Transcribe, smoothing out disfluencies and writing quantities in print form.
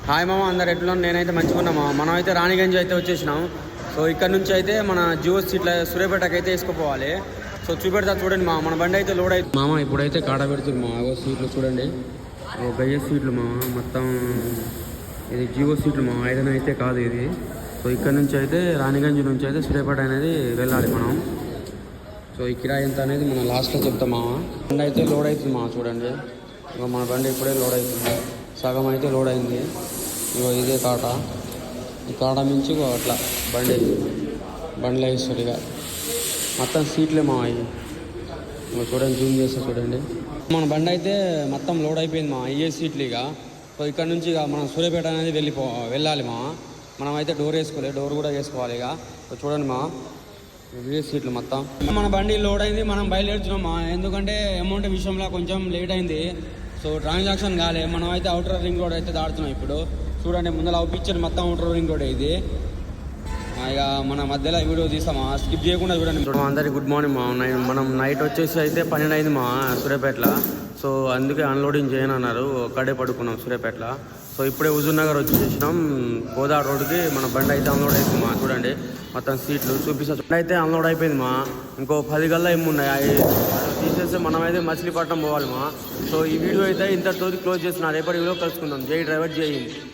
Hi మామ, అందరు ఎట్లా? నేనైతే మంచిగా ఉన్నా మామ. మనం అయితే రాణిగంజ్ అయితే వచ్చేసినాం. సో ఇక్కడ నుంచి అయితే మన జియో సీట్ల సూర్యాపేటకి అయితే వేసుకుపోవాలి. సో చూపెడతా చూడండి మామ. మన బండి అయితే లోడ్ అయితే మామ. ఇప్పుడైతే కాడ పెడుతుంది మామ. సీట్లు చూడండి, గయ్య సీట్లు మామ. మొత్తం ఇది జియో సీట్లు మామ, ఐదన అయితే కాదు ఇది. సో ఇక్కడ నుంచి అయితే రాణిగంజ్ నుంచి అయితే సూర్యాపేట అనేది వెళ్ళాలి మనం. సో ఈ కిరాయి ఎంత అనేది మనం లాస్ట్లో చెప్తాం మామ. బండి అయితే లోడ్ అవుతుంది మామ. చూడండి, మన బండి ఇప్పుడే లోడ్ అవుతుంది. సగం అయితే లోడ్ అయింది. ఇగో ఇదే కాట. ఈ కాట మించి అట్లా బండిలో వేస్తారు ఇక. మొత్తం సీట్లే మా ఇవి. చూడండి, జూమ్ చేస్తే చూడండి. మన బండి అయితే మొత్తం లోడ్ అయిపోయింది మా. ఇవే సీట్లు ఇక. సో ఇక్కడ నుంచి ఇక మనం సూర్యాపేట అనేది వెళ్ళాలి మా. మనం అయితే డోర్ వేసుకోలేదు, డోర్ కూడా వేసుకోవాలి ఇక. చూడండి మా, ఇవే సీట్లు మొత్తం. మన బండి లోడ్ అయింది, మనం బయలుదేరుతున్నాం మా. ఎందుకంటే అమౌంట్ విషయంలో కొంచెం లేట్ అయింది. సో ట్రాన్సాక్షన్ కాలే. మనం అయితే అవుటర్ రింగ్ రోడ్ అయితే దాడుతున్నాం ఇప్పుడు. చూడండి, ముందర పిక్చర్ మొత్తం అవుటర్ రింగ్ రోడ్ ఇది. ఇక మన మధ్యలో వీడియో తీస్తామా, స్కిప్ చేయకుండా చూడండి. అందరికి గుడ్ మార్నింగ్ మా. మనం నైట్ వచ్చేసి అయితే 12 అయింది మా సూర్యాపేటలో. సో అందుకే అన్లోడింగ్ చేయనన్నారు, ఒక్కడే పడుకున్నాం సూర్యాపేటలో. సో ఇప్పుడే హుజూర్ నగర్ వచ్చేసినాం. గోదా రోడ్డుకి మన బండి అయితే అన్లోడ్ అవుతుంది మా. చూడండి మొత్తం సీట్లు చూపిస్తా. బండి అయితే అన్లోడ్ అయిపోయింది మా. ఇంకో 10 గల్లా ఏమున్నాయి తీసేస్తే మనమైతే మచిలీపట్నం పోవాలి మా. సో ఈ వీడియో అయితే ఇంతటితో క్లోజ్ చేస్తున్నా. రేపటి వీడియో కలుసుకుందాం. జై డ్రైవర్, జై హింద్.